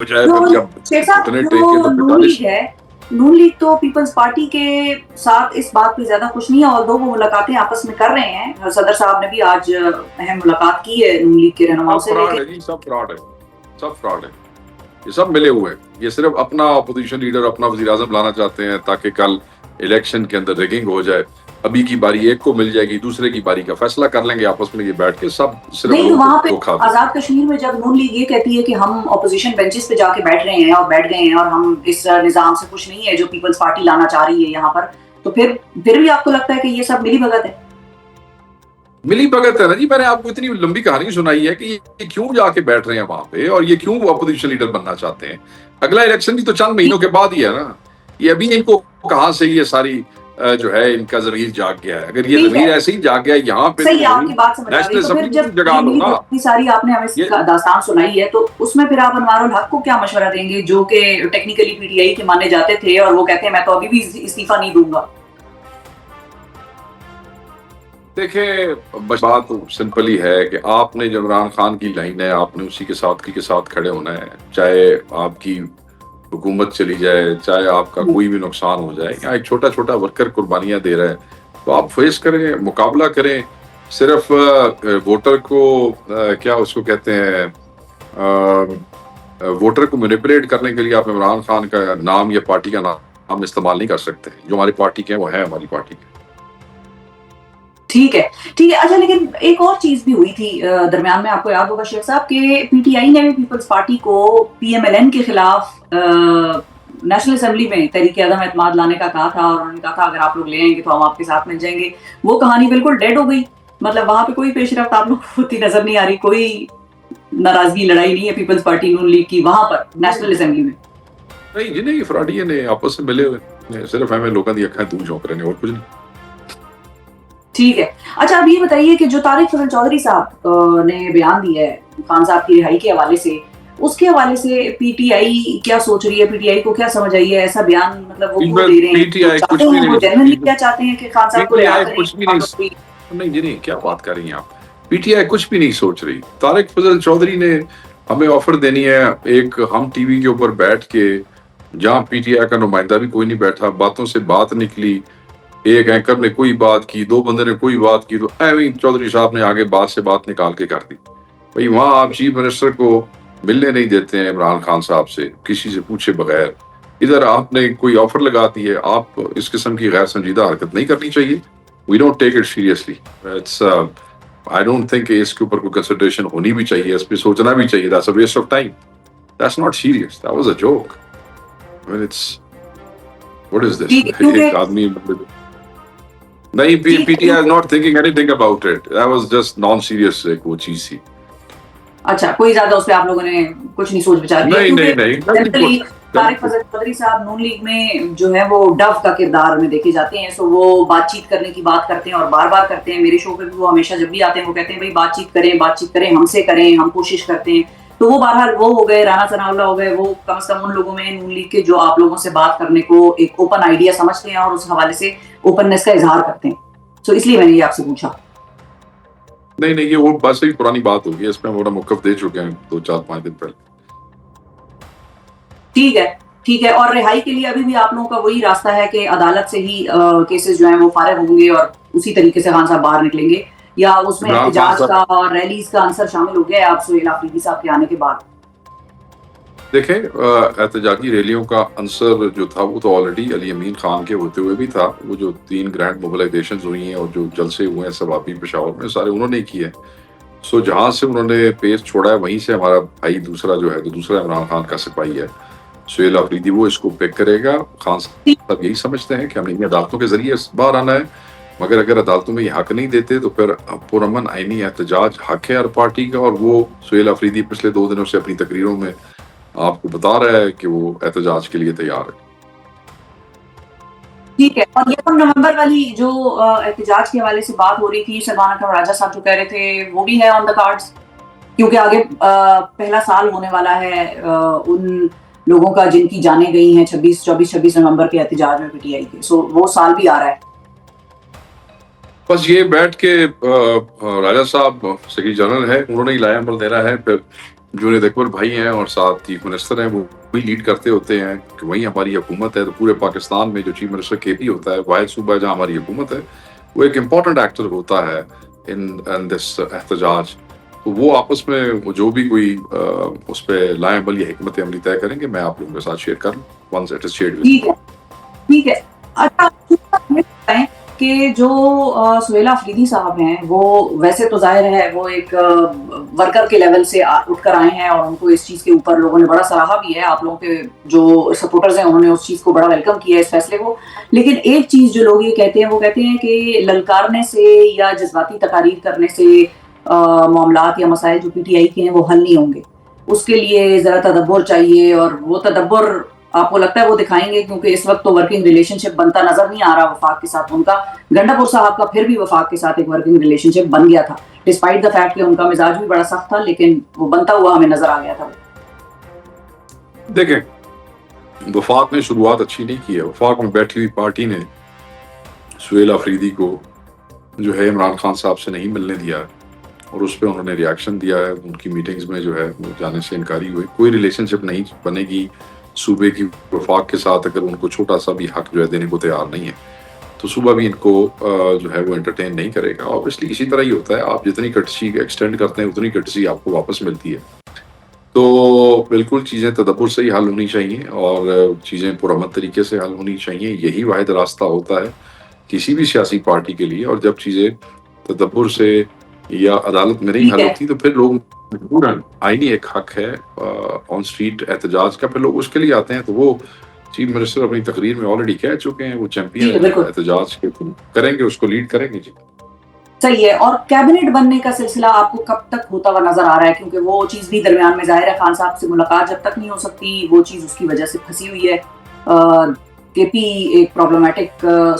बजाय जो फिर जब शेख साहब, इतने टेके जो तो नून लीग 45। है, नून लीग तो पीपल्स पार्टी के साथ इस बात पे ज्यादा खुश नहीं है, और दो वो मुलाकातें आपस में कर रहे हैं। सदर साहब ने भी आज अहम मुलाकात की है नून लीग के रहनुमाओं सब से, फ्रॉड लेकिन है जी, सब फ्रॉड है, सब फ्रॉड है। ये सब मिले हुए हैं। ये सिर्फ अपना अपोजिशन लीडर, अपना वजीर आजम लाना चाहते हैं ताकि कल इलेक्शन के अंदर रिगिंग हो जाए। अभी की बारी एक को मिल जाएगी, दूसरे की बारी का फैसला कर लेंगे आपस में ये बैठ के। सब सिर्फ नहीं तो लोगों को वहां पे धोखा दे। आजाद कश्मीर में जब नून लीग ये कहती है कि हम ऑपोजिशन बेंचेस पे जाके बैठ रहे हैं और बैठ गए हैं और हम इस निजाम से खुश नहीं है जो पीपल्स पार्टी लाना चाह रही है यहाँ पर, तो फिर भी आपको लगता है कि ये सब मिली भगत है? मिली भगत है ना जी। मैंने आपको इतनी लंबी कहानी सुनाई है कि ये क्यों जाके बैठ रहे हैं वहां पे और ये क्यों अपोजिशन लीडर बनना चाहते हैं। अगला इलेक्शन भी तो चंद महीनों के बाद ही है ना। ये अभी इनको कहां से ये सारी जो है इनका जमीर जाग गया है। अगर ये ठीक है, जमीर ऐसे ही जाग गया यहाँ पे सही तो है, भाई आपकी बात समझ आ गई। नेशनल तो फिर असेंबली जब में जगा ये लो मिली ना। भगत सारी आपने हमें ये दास्तान सुनाई है, तो उसमें फिर आप अनवारुल हक को क्या मशवरा देंगे, जो कि टेक्निकली पीटीआई के माने जाते थे और वो कहते हैं मैं तो अभी भी इस्तीफा नहीं दूंगा? देखिए, बस बात सिंपल ही है कि आपने जो इमरान खान की लाइन है आपने उसी के साथ खड़े होना है। चाहे आपकी हुकूमत चली जाए, चाहे आपका कोई भी नुकसान हो जाए। यहाँ एक छोटा छोटा वर्कर कुर्बानियां दे रहा है, तो आप फेस करें, मुकाबला करें। सिर्फ वोटर को क्या उसको कहते हैं, वोटर को मैनिपुलेट करने के लिए आप इमरान खान का नाम या पार्टी का नाम इस्तेमाल नहीं कर सकते। जो हमारी पार्टी के हैं वो है हमारी पार्टी के। ठीक है, ठीक है। अच्छा, लेकिन एक और चीज भी हुई थी दरमियान में, आपको याद होगा शेख साहब, के पीटीआई ने भी पीपल्स पार्टी को पीएमएलएन के खिलाफ नेशनल असेंबली में तहरीक अदम एतमाद लाने का कहा था, और उन्होंने कहा था अगर आप लोग ले आएंगे तो हम आपके साथ मिल जाएंगे। वो कहानी बिल्कुल डेड हो गई। मतलब वहां पे कोई पेशरफ्त आप लोग को होती नजर नहीं आ रही, कोई नाराजगी लड़ाई नहीं है पीपल्स पार्टी नून लीग की वहां पर नेशनल असेंबली में। नहीं जी, नहीं, फ्रॉडिये ने आपस में मिले हुए ने, सिर्फ हमें लोगों की अखां दूर झोंक रहे हैं और कुछ नहीं। ठीक है। अच्छा, अब ये बताइए कि जो तारिक फजल चौधरी साहब ने बयान दिया है खान साहब की रिहाई के हवाले से, उसके हवाले से पीटीआई क्या सोच रही है? पीटीआई को क्या समझ आई है ऐसा बयान? मतलब वो क्यों दे रहे हैं? पीटीआई कुछ चाहते भी हैं, वो नहीं, जेन्युइनली क्या चाहते हैं कि खान साहब को रिहा पीटीआई करें? कुछ भी नहीं। नहीं जी, नहीं, क्या बात कर रही हैं आप? पीटीआई कुछ भी नहीं सोच रही। तारिक फजल चौधरी ने हमें ऑफर देनी है, एक हम टीवी के ऊपर बैठ के, जहां पीटीआई का नुमाइंदा भी कोई नहीं बैठा, बातों से बात निकली। एक एंकर ने कोई बात की, दो बंदे ने कोई बात की, तो एवं चौधरी साहब ने आगे बात से बात निकाल के कर दी। भाई वहां आप चीफ मिनिस्टर को मिलने नहीं देते हैं इमरान खान साहब से, किसी से पूछे बगैर। इधर आपने कोई ऑफर लगा दी है। आप इस किस्म की गैर संजीदा हरकत नहीं करनी चाहिए। We don't take it seriously. It's I don't think इसके ऊपर कोई कंसिडरेशन होनी भी चाहिए, इस पे सोचना भी चाहिए। That's a waste of time. That's not serious, that was a joke. I mean it's what is this? ठीक है, क्योंकि एक आदमी नहीं, PTI is not thinking anything about it. That was just non serious एक वो चीज थी। अच्छा, कोई ज्यादा उस पर आप लोगों ने कुछ नहीं सोच विचार किया? नहीं क्योंकि नहीं नहीं, जनरली तारिक फजल चौधरी साहब नून लीग में जो है वो डव का किरदार में देखे जाते हैं। सो वो बातचीत करने की बात करते हैं और बार बार करते हैं। मेरे शो पे भी वो हमेशा जब भी आते हैं वो कहते हैं भाई बातचीत करें, हमसे करें, हम कोशिश करते हैं। तो वो बहरहाल वो हो गए, राना सनाउल्लाह हो गए, वो कम से कम उन लोगों में नून लीग के जो आप लोगों से बात करने को एक ओपन आइडिया समझते हैं और उस हवाले से ओपननेस का इजहार करते हैं। सो इसलिए मैंने ये आपसे पूछा। नहीं नहीं, ये वो बस ही पुरानी बात होगी। इसमें वो मौकफ दे चुके हैं 2 4 5 दिन पहले। ठीक है, ठीक है। और रिहाई के लिए अभी भी आप लोगों का वही रास्ता है कि अदालत से ही केसेस जो हैं वो फारिग होंगे और उसी तरीके से खान साहब बाहर निकलेंगे, या उसमें इमरान खान एहतजाज का साहब और रैलीज का आंसर शामिल हो गया है आप सुहेल आफरीदी साहब के आने के बाद? देखें, एहतजाजी रैलियों का आंसर जो था वो तो ऑलरेडी अली अमीन खान के होते हुए भी था। वो जो 3 ग्रैंड मोबिलाइजेशन हुई हैं और जो जलसे हुए हैं सवाबी पेशावर में, सारे उन्होंने ही किए। सो जहां से उन्होंने पेस छोड़ा है वहीं से हमारा भाई दूसरा जो है, तो दूसरा इमरान खान का सिपाही है सुहेल आफरीदी, वो इसको पिक करेगा। खान साहब यही समझते हैं कि हमें इन अदालतों के जरिए बाहर आना है, मगर अगर अदालतों में ये हक नहीं देते तो फिर पुरअमन आईनी एहतजाज हक है हर पार्टी का। और वो सुहेल आफरीदी पिछले 2 दिनों से अपनी तकरीरों में आपको बता रहा है कि वो एहतजाज के लिए तैयार है। ठीक है। और 1 नवंबर वाली जो एहतजाज के हवाले से बात हो रही थी, सलमान अकरम राजा साहब जो कह रहे थे, वो भी है ऑन द कार्ड्स? क्योंकि आगे पहला साल होने वाला है उन लोगों का जिनकी जाने गई हैं 26 नवंबर के एहतजाज में पीटीआई के। सो वो साल भी आ रहा है। बस ये बैठ के राजा साहब सेक्रेटरी जनरल है, उन्होंने ही लाया अमल देना है। फिर जुनैद अकबर भाई हैं और साथ चीफ मिनिस्टर हैं, वो भी लीड करते होते हैं कि वही हमारी हुकूमत है। तो पूरे पाकिस्तान में जो चीफ मिनिस्टर केपी होता है, वाहिद सूबा जहाँ हमारी हुकूमत है, वो एक इम्पॉर्टेंट एक्टर होता है इन दिस एहतजाज। तो वो आपस में वो जो भी कोई उस पर लाए अमल या हिकमत अमली तय करेंगे, मैं आप लोगों के साथ शेयर कर लूँ once it is shared with. ठीक है, ठीक है। अच्छा, हमें बताएं कि जो सुहेला अफरीदी साहब हैं, वो वैसे तो जाहिर है वो एक वर्कर के लेवल से उठकर आए हैं और उनको इस चीज के ऊपर लोगों ने बड़ा सराहा भी है। आप लोगों के जो सपोर्टर्स हैं उन्होंने उस चीज को बड़ा वेलकम किया है, इस फैसले को। लेकिन एक चीज जो लोग ये कहते हैं, वो कहते हैं कि ललकारने से या जज्बाती तकारीर करने से मामलात या मसाइल जो पीटीआई के हैं वो हल नहीं होंगे। उसके लिए जरा तदब्बर चाहिए, और वो तदब्बर आपको लगता है वो दिखाएंगे, क्योंकि इस वक्त तो वर्किंग रिलेशनशिप बनता नजर नहीं आ रहा वफाक के साथ उनका। गंडापुर साहब का फिर भी वफाक के साथ एक वर्किंग रिलेशनशिप बन गया था, डिस्पाइट द फैक्ट कि उनका मिजाज भी बड़ा सख्त था, लेकिन वो बनता हुआ हमें नजर आ गया था। देखें, वफाक ने शुरुआत अच्छी नहीं की है। वफाक में बैठी हुई पार्टी ने सुहेला अफरीदी को जो है इमरान खान साहब से नहीं मिलने दिया, और उस पर उन्होंने रिएक्शन दिया है। उनकी मीटिंग्स में जो है वो जाने से इनकारी हुई। कोई रिलेशनशिप नहीं बनेगी सूबे की वफाक के साथ अगर उनको छोटा सा भी हक जो है देने को तैयार नहीं है, तो सूबा भी इनको जो है वो एंटरटेन नहीं करेगा। ऑब्वियसली इसी तरह ही होता है, आप जितनी कर्टसी एक्सटेंड करते हैं उतनी कर्टसी आपको वापस मिलती है। तो बिल्कुल चीज़ें तदब्बर से ही हल होनी चाहिए और चीज़ें पुरअमन तरीके से हल होनी चाहिए। यही वाहिद रास्ता होता है किसी भी सियासी पार्टी के लिए। और जब चीज़ें तदब्बर से या अदालत में नहीं हल होती, तो फिर लोग मजबूरन, आईनी एक हक है ऑन स्ट्रीट एहतजाज का, फिर लोग उसके लिए आते हैं। तो वो चीफ मिनिस्टर अपनी तकरीर में ऑलरेडी कह चुके हैं, वो चैंपियन एहतजाज के करेंगे, उसको लीड करेंगे। जी सही है। और कैबिनेट बनने का सिलसिला आपको कब तक होता हुआ नजर आ रहा है? क्योंकि वो चीज भी दरमियान में जाहिर है, खान साहब से मुलाकात जब तक नहीं हो सकती, वो चीज उसकी वजह से फंसी हुई है। केपी एक प्रॉब्लमेटिक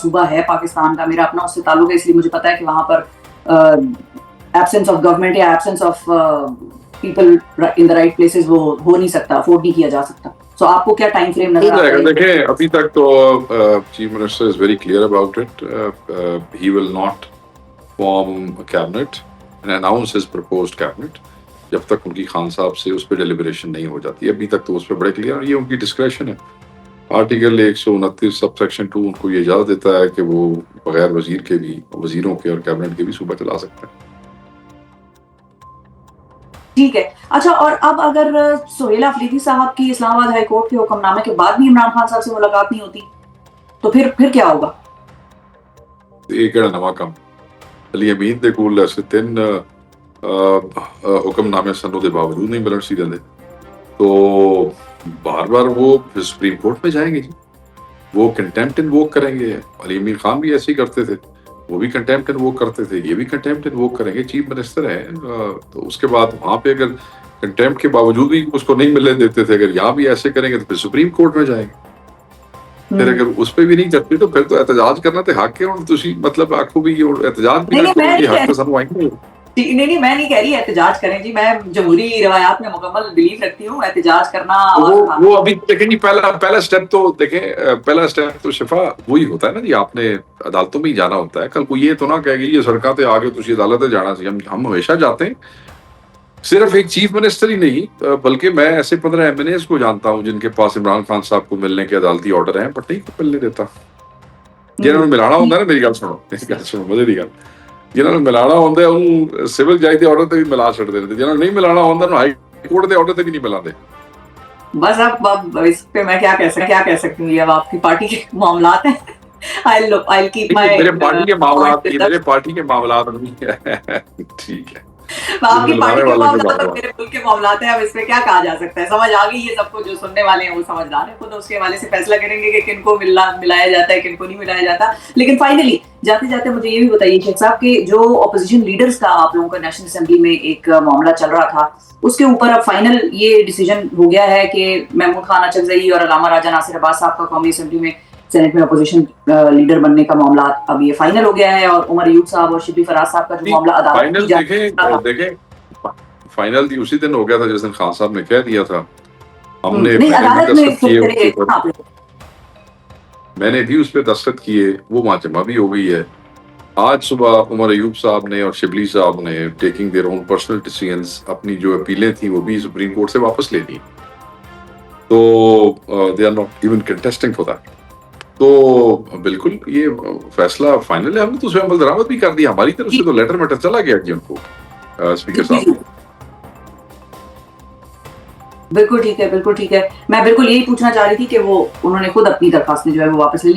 सूबा है पाकिस्तान का, मेरा अपना उससे ताल्लुक है, इसलिए मुझे पता है कि वहां पर एब्सेंस ऑफ गवर्नमेंट या absence of people in the right places वो हो नहीं सकता, अफोर्ड नहीं किया जा सकता। सो आपको क्या टाइम फ्रेम नजर आता है? देखें, अभी तक तो chief minister is very clear about it. He will not form a cabinet and announce his proposed cabinet जब तक उनकी खान साहब से उस पर डेलिब्रेशन नहीं हो जाती। अभी तक तो उस पर बड़े क्लियर, और ये उनकी डिस्क्रेशन है। आर्टिकल 129 सब सेक्शन 2 उनको ये इजाजत देता है कि वो बगैर वजीर के भी, वजीरों के और कैबिनेट के भी सूबा चला सकते हैं। ठीक है। अच्छा, और अब अगर सुहेला अफरीदी साहब की इस्लामाबाद हाई कोर्ट के हुक्मनामे के बाद भी इमरान खान साहब से मुलाकात नहीं होती, तो फिर क्या होगा? एक नवा कम अली अमीन दे कोल ऐसे 3 हुक्मनामे सनों के बावजूद नहीं मिलन सी देंदे, तो बार बार वो सुप्रीम कोर्ट में जाएंगे जी। वो कंटेम्प्ट इन्वोक करेंगे। अली अमीन खान भी ऐसे ही करते थे, वो भी कंटेम्प्ट इन्वोक करते थे, ये भी कंटेम्प्ट इन्वोक करेंगे। चीफ मिनिस्टर है, तो उसके बाद वहां पे अगर कंटेम्प्ट के बावजूद भी उसको नहीं मिलने देते थे, अगर यहाँ भी ऐसे करेंगे तो फिर सुप्रीम कोर्ट में जाएंगे। फिर अगर उस पे भी नहीं करते, तो फिर तो एहतजाज करना तो हक है। और तुसी मतलब आखो भी एहतजाज भी हक तो सब आएंगे। नहीं, मैं नहीं कह रही एहतजाज करें जी, मैं जमहूरी रवायात में मुकम्मल बिलीव रखती हूँ। एहतजाज करना वो अभी देखें जी, पहला स्टेप तो देखें, पहला स्टेप तो शिफा वही होता है ना जी, आपने अदालतों में ही जाना होता है। कल को ये तो ना कहेगी ये सरकार ते आगे तुसी अदालत जाना सी। हम हमेशा जाते हैं। सिर्फ एक चीफ मिनिस्टर ही नहीं, बल्कि मैं ऐसे 15 MNAs को जानता हूं जिनके पास इमरान खान साहब को मिलने के अदालती ऑर्डर हैं, बट नहीं को मिलने देता। जिन्होंने मिलाना होता है ना, मेरी गल सुनो मजे की गल, जिन्होंने मिलाना होता है उन्होंने सिविल जज के ऑर्डर ते भी मिला छड़ते हैं, जिन्होंने नहीं मिलाना होता उन्होंने हाई कोर्ट के ऑर्डर ते भी नहीं मिलाते। बस अब इस पे मैं क्या कह सकती हूँ, अब आपकी पार्टी के मामलात हैं। I'll keep my मेरे पार्टी के मामलात ठीक है, आपकी पार्टी के मामलात और मेरे मुल्क के मामलात हैं। अब इसमें क्या कहा जा सकता है? समझ आ गई ये सबको, जो सुनने वाले हैं वो समझदार है, खुद उसके हवाले से फैसला करेंगे कि किनको मिलाया जाता है, किनको नहीं मिलाया जाता। लेकिन फाइनली जाते जाते मुझे ये भी बताइए शेख साहब कि जो ऑपोजिशन लीडर्स का आप लोगों का नेशनल असेंबली में एक मामला चल रहा था, उसके ऊपर अब फाइनल ये डिसीजन हो गया है कि महमूद खान अचकजई और अलामा राजा नासिर अब्बास साहब का कौमी असेंबली में सेनेट में अपोजिशन लीडर बनने का मामला अब ये फाइनल हो गया है। और उमर अयूब साहब और शिबली फराज साहब का जो मामला अदालत देखें फाइनल थी उसी दिन हो गया था जिस दिन खान साहब ने कह दिया था। हमने मैंने भी उस पर दस्तखत किए, वो वहां जमा भी हो गई है। आज सुबह उमर अयूब साहब ने और शिबली साहब ने taking their own personal decisions अपनी जो अपीलें थी वो भी सुप्रीम कोर्ट से वापस ले ली, तो they are not even contesting for that. तो बिल्कुल ये फैसला फाइनल है, हमने तो उसमें अमल दरामद भी कर दिया, हमारी तरफ से तो लेटर मैटर चला गया जी उनको, स्पीकर साहब को। बिल्कुल ठीक है, बिल्कुल ठीक है। मैं बिल्कुल यही पूछना चाह रही थी कि वो उन्होंने खुद अपनी दरखास्त में जो है वो वापस ले ली।